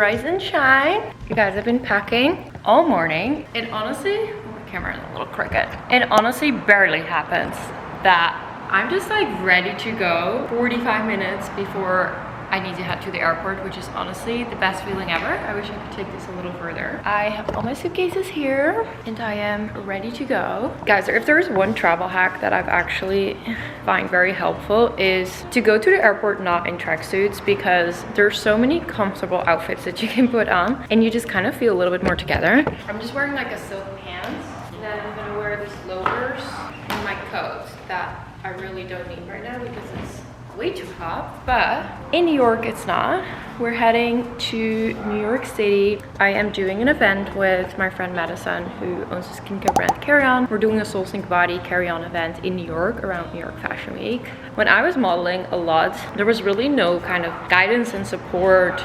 rise and shine. You guys have been packing all morning. It honestly, my camera is a little crooked. It honestly barely happens that I'm just like ready to go 45 minutes before I need to head to the airport, which is honestly the best feeling ever. I wish I could take this a little further. I have all my suitcases here and I am ready to go. Guys, if there's one travel hack that I've actually find very helpful is to go to the airport not in tracksuits, because there's so many comfortable outfits that you can put on and you just kind of feel a little bit more together. I'm just wearing like a silk pants, and then I'm gonna wear these loafers and my coat that I really don't need right now because it's way too hot, but in New York it's not. We're heading to New York City. I am doing an event with my friend Madison, who owns a skincare brand Carry On. We're doing a Soul Sync Body Carry On event in New York around New York Fashion Week. When I was modeling a lot, there was really no kind of guidance and support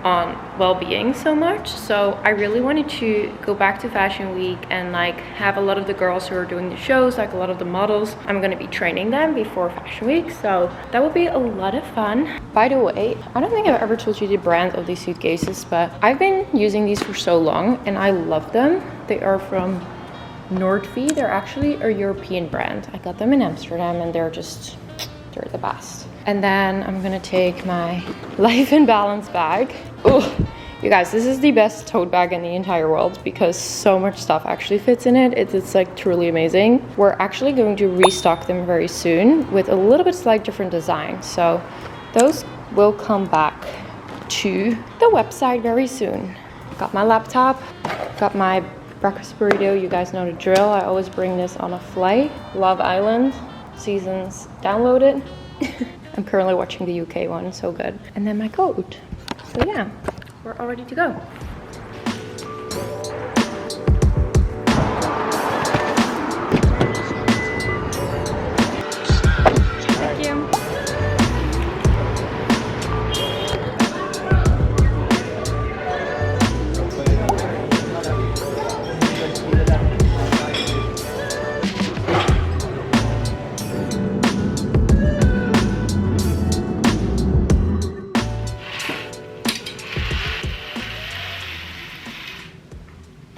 on well-being so much, so I really wanted to go back to Fashion Week and like have a lot of the girls who are doing the shows, like a lot of the models, I'm gonna be training them before Fashion Week, so that will be a lot of fun. By the way, I don't think I've ever told you the brand of these suitcases, but I've been using these for so long and I love them. They are from Nordfee. They're actually a European brand. I got them in Amsterdam and they're the best. And then I'm gonna take my Life in Balance bag. Oh, you guys, this is the best tote bag in the entire world because so much stuff actually fits in it. It's like truly amazing. We're actually going to restock them very soon with a little bit slight different design. So those will come back to the website very soon. Got my laptop, got my breakfast burrito. You guys know the drill. I always bring this on a flight. Love Island seasons downloaded. I'm currently watching the UK one, so good. And then my coat. So yeah, we're all ready to go. Thank you.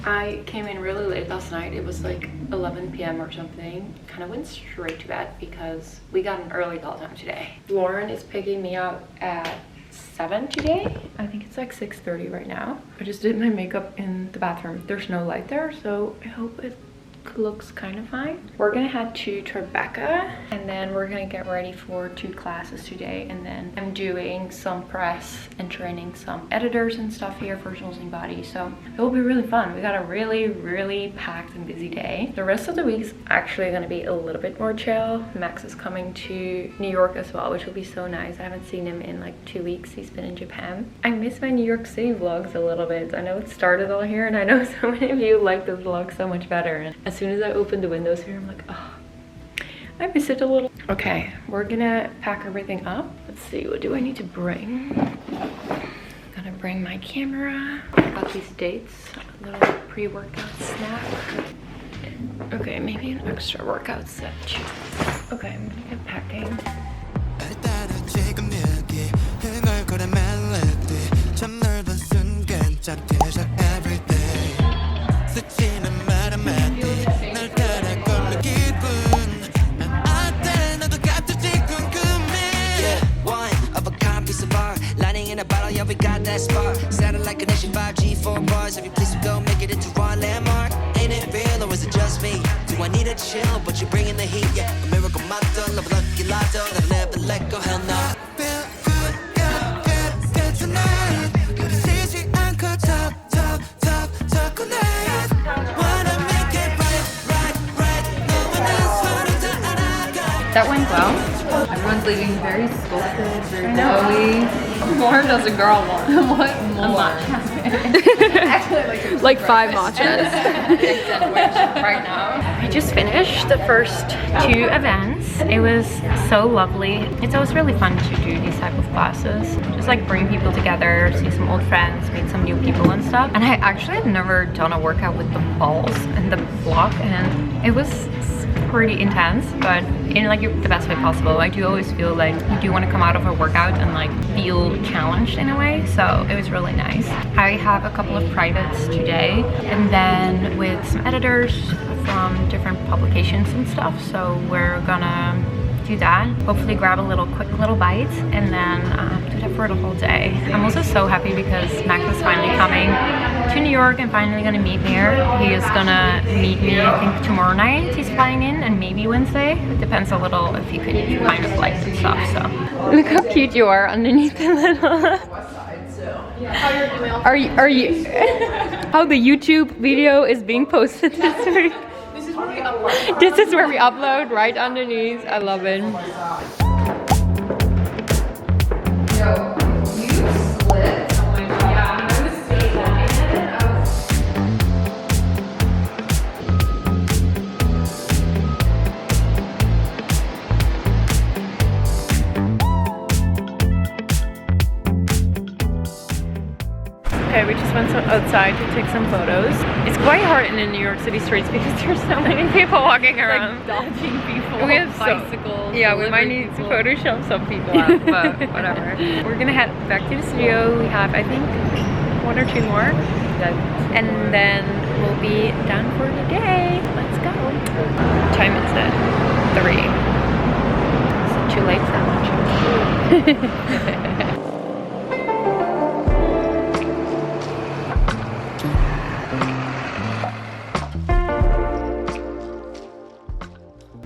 I came in really late last night. It was like 11 p.m. or something. Kind of went straight to bed because we got an early call time today. Lauren is picking me up at 7 today. I think it's like 6:30 right now. I just did my makeup in the bathroom. There's no light there, so I hope it looks kind of fine. We're gonna head to Tribeca and then we're gonna get ready for 2 classes today, and then I'm doing some press and training some editors and stuff here for Soul Sync Body, so it will be really fun. We got a really packed and busy day. The rest of the week is actually gonna be a little bit more chill. Max is coming to New York as well, which will be so nice. I haven't seen him in like 2 weeks. He's been in Japan. I miss my New York City vlogs a little bit. I know it started all here and I know so many of you like the vlog so much better, and as soon as I open the windows here, I'm like, oh, I miss it a little. Okay, we're gonna pack everything up. Let's see, what do I need to bring? Gotta bring my camera. I got these dates, a little pre-workout snack. Okay, maybe an extra workout set too. Okay, I'm gonna get packing. We got that spark, sounding like a nation 5G 4 bars. Every place we go, make it into our landmark. Ain't it real or is it just me? Do I need a chill, but you're bringing the heat? Yeah, a miracle motto, love a lucky lotto, that'll never let go, hell no. Feel good, good tonight. 우리 쉬지 않고 talk connect. Wanna make it right. No one else wanna 알아가. That went well. Everyone's leaving very sculpted, very glowy. More does a girl want? What more? Actually, like 5 matchas. Right now. I just finished the first 2 events. It was so lovely. It's always really fun to do these type of classes. Just like bring people together, see some old friends, meet some new people and stuff. And I actually had never done a workout with the balls and the block, and it was pretty intense, but in like the best way possible. I do always feel like you do want to come out of a workout and like feel challenged in a way, so it was really nice. I have a couple of privates today, and then with some editors from different publications and stuff, so we're gonna do that, hopefully grab a quick little bite, and then do that for the whole day. I'm also so happy because Max is finally coming to New York and finally gonna meet me here. He is gonna meet me, I think tomorrow night he's flying in, and maybe Wednesday. It depends a little if he could find a flight and stuff. So look how cute you are underneath the little are you how the YouTube video is being posted this week. This is where we upload, right underneath. I love it. Yo, you split. Oh my god. Yeah, I was so Okay, we just went outside to take some photos. It's quite hard in the New York City streets because there's so many people walking around. like dodging people, We have bicycles. Yeah, we might need to Photoshop some people out, but whatever. We're gonna head back to the studio. We have, I think, 1 or 2 more. And then we'll be done for the day. Let's go. What time is it? 3. Is it too late for lunch?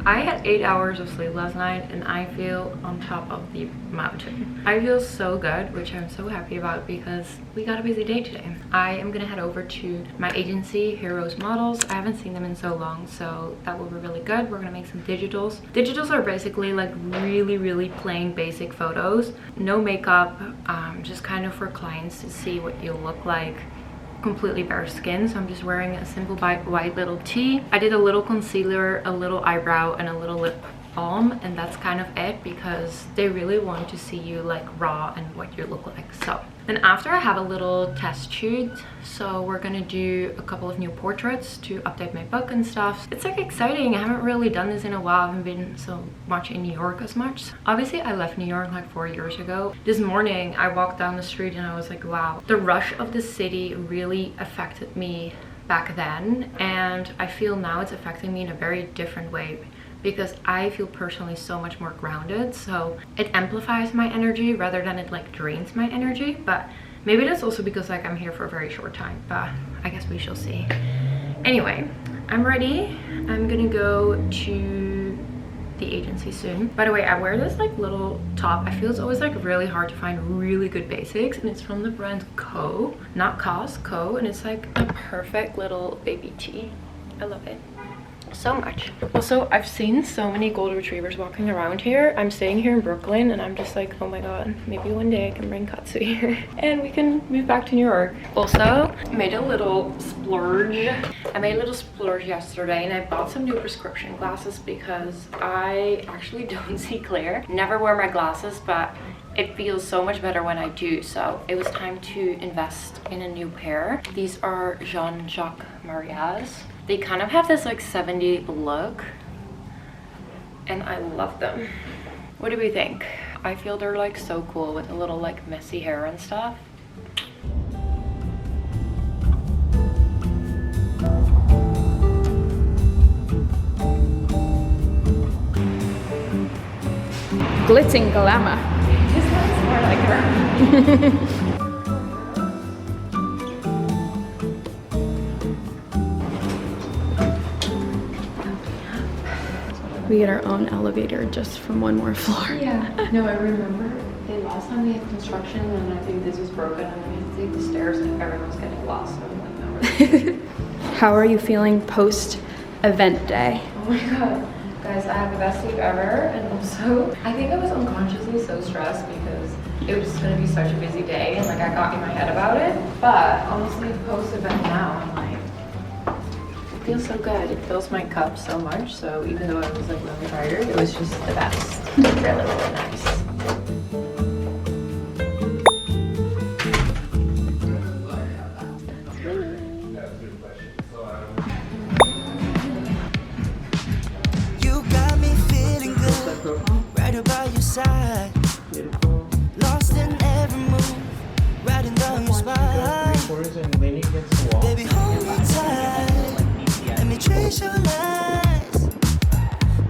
I had 8 hours of sleep last night and I feel on top of the mountain. I feel so good, which I'm so happy about because we got a busy day today. I am gonna head over to my agency, Heroes Models. I haven't seen them in so long, so that will be really good. We're gonna make some digitals. Digitals are basically like really plain basic photos. No makeup, just kind of for clients to see what you look like. Completely bare skin, so I'm just wearing a simple white little tee. I did a little concealer, a little eyebrow, and a little lip balm, and that's kind of it because they really want to see you like raw and what you look like. So then after I have a little test shoot, so we're gonna do a couple of new portraits to update my book and stuff. It's like exciting. I haven't really done this in a while. I haven't been so much in New York as much. Obviously I left New York like 4 years ago. This morning I walked down the street and I was like, wow, the rush of the city really affected me back then, and I feel now it's affecting me in a very different way because I feel personally so much more grounded, so it amplifies my energy rather than it like drains my energy. But maybe that's also because like I'm here for a very short time, but I guess we shall see. Anyway, I'm ready. I'm gonna go to the agency soon. By the way, I wear this like little top. I feel it's always like really hard to find really good basics, and it's from the brand Co, not COS, Co, and it's like a perfect little baby tee. I love it so much. Also, I've seen so many golden retrievers walking around here. I'm staying here in Brooklyn and I'm just like, oh my god, maybe one day I can bring Katsu here and we can move back to New York. Also, made a little splurge. I made a little splurge yesterday and I bought some new prescription glasses because I actually don't see clear. Never wear my glasses, but it feels so much better when I do, so it was time to invest in a new pair. These are Jean-Jacques Marias. They kind of have this like 70s look and I love them. What do we think? I feel they're like so cool with a little like messy hair and stuff. Glitzing glamour. This looks more like her. We get our own elevator just from one more floor. Yeah. No, I remember the last time we had construction and I think this was broken and we had to take the stairs and everyone was getting lost. So I'm like, no, really. How are you feeling post event day? Oh my god. Guys, I had the best sleep ever, and also I think I was unconsciously so stressed because it was going to be such a busy day and like I got in my head about it. But honestly, post event now, I'm like, it feels so good. It fills my cup so much. So even though I was like really tired, it was just the best. Really, really nice. her by your side. Lost in every move, riding down your spine. Baby, hold me tight. Let me trace your lines.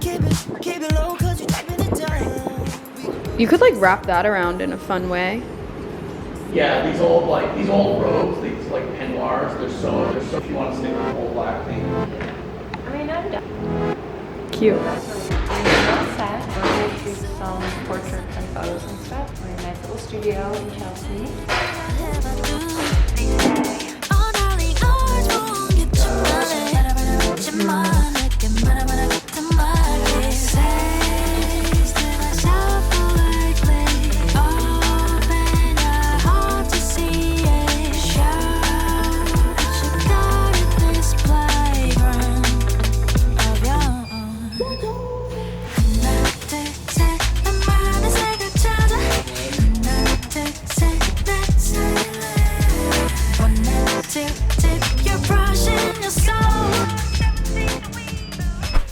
Keep it low, cause you're taking it down. You could like wrap that around in a fun way. Yeah, these old robes, these like peignoirs, they're so if you want to stick with the whole black thing. I mean, I'm done. Cute. All set. We're going to shoot some portraits and photos and stuff. We're in a nice little studio in Chelsea.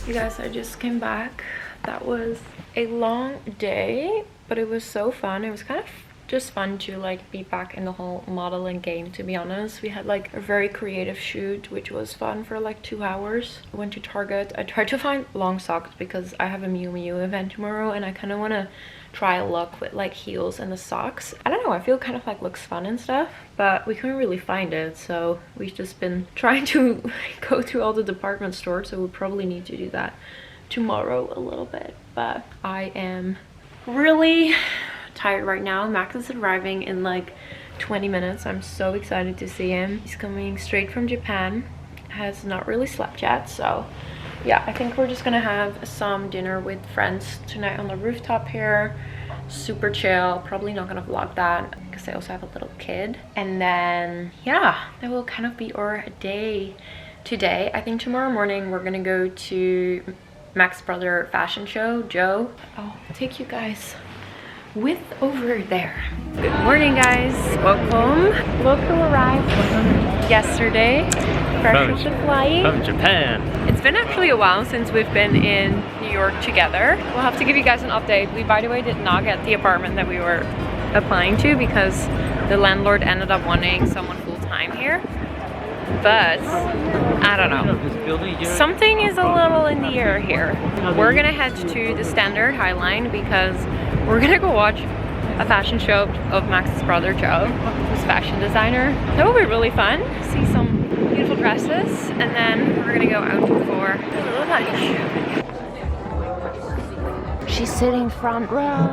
You guys, I just came back. That was a long day, but it was so fun. It was kind of just fun to like be back in the whole modeling game, to be honest. We had like a very creative shoot, which was fun for like 2 hours. I went to Target. I tried to find long socks because I have a Miu Miu event tomorrow and I kind of want to try a look with like heels and the socks. I don't know, I feel kind of like looks fun and stuff, but we couldn't really find it, so we've just been trying to go through all the department stores, so we'll probably need to do that tomorrow a little bit. But I am really tired right now. Max is arriving in like 20 minutes. I'm so excited to see him. He's coming straight from Japan, has not really slept yet, so yeah, I think we're just gonna have some dinner with friends tonight on the rooftop here. Super chill. Probably not gonna vlog that because I also have a little kid. And then yeah, that will kind of be our day today. I think tomorrow morning we're gonna go to Max's brother fashion show, Joe. I'll take you guys with over there. Good morning, guys. Welcome. Look who arrived yesterday. Fresh off the flight. From Japan. It's been actually a while since we've been in New York together. We'll have to give you guys an update. We, by the way, did not get the apartment that we were applying to because the landlord ended up wanting someone full-time here. But I don't know. Something is a little in the air here. We're gonna head to the Standard High Line because we're gonna go watch a fashion show of Max's brother Joe, who's a fashion designer. That will be really fun. See some beautiful dresses, and then we're gonna go out for a little lunch. She's sitting front row.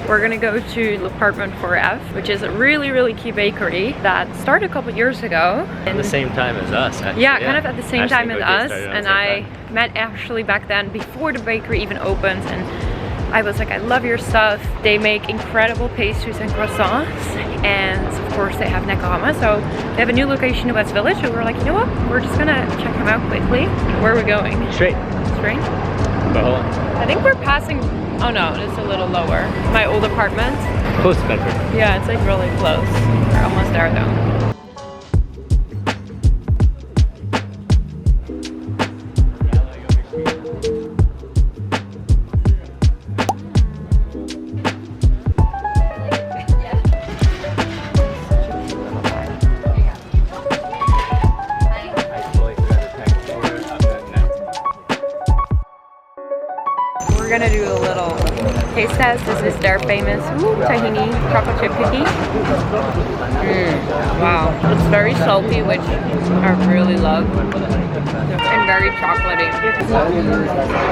We're gonna go to L'Appartement 4F, which is a really cute bakery that started a couple years ago. At the same time as us, actually. Yeah, kind of at the same time as us. And I time. met Ashley back then before the bakery even opened, and I was like, I love your stuff. They make incredible pastries and croissants, and of course they have Nekahama. So they have a new location in West Village, so we're like, you know what? We're just gonna check them out quickly. Where are we going? Straight. Straight? But hold on. I think we're passing. Oh no, it's a little lower. My old apartment. Close to Bedford. Yeah, it's like really close. We're almost there though. We're gonna do a little taste test. This is their famous tahini chocolate chip cookie. Wow, it's very salty, which I really love, and very chocolatey.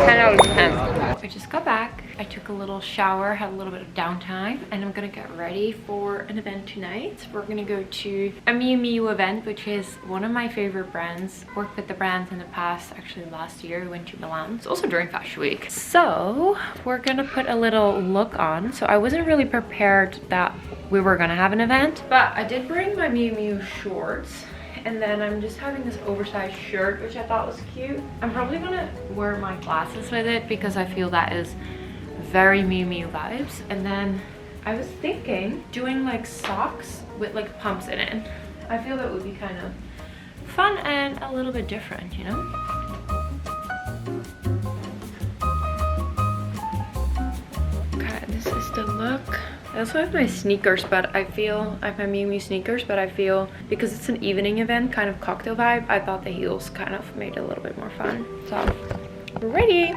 10 out of 10. I just got back. I took a little shower, had a little bit of downtime, and I'm gonna get ready for an event tonight. We're gonna go to a Miu Miu event, which is one of my favorite brands. Worked with the brands in the past. Actually last year we went to Milan. It's also during Fashion Week. So we're gonna put a little look on. So I wasn't really prepared that we were gonna have an event, but I did bring my Miu Miu shorts. And then I'm just having this oversized shirt, which I thought was cute. I'm probably gonna wear my glasses with it because I feel that is very Miu Miu vibes. And then I was thinking doing like socks with like pumps in it. I feel that would be kind of fun and a little bit different, you know? Okay, this is the look. I also have my sneakers, but I feel I have my Miu Miu sneakers, but I feel because it's an evening event, kind of cocktail vibe, I thought the heels kind of made it a little bit more fun. So we're ready.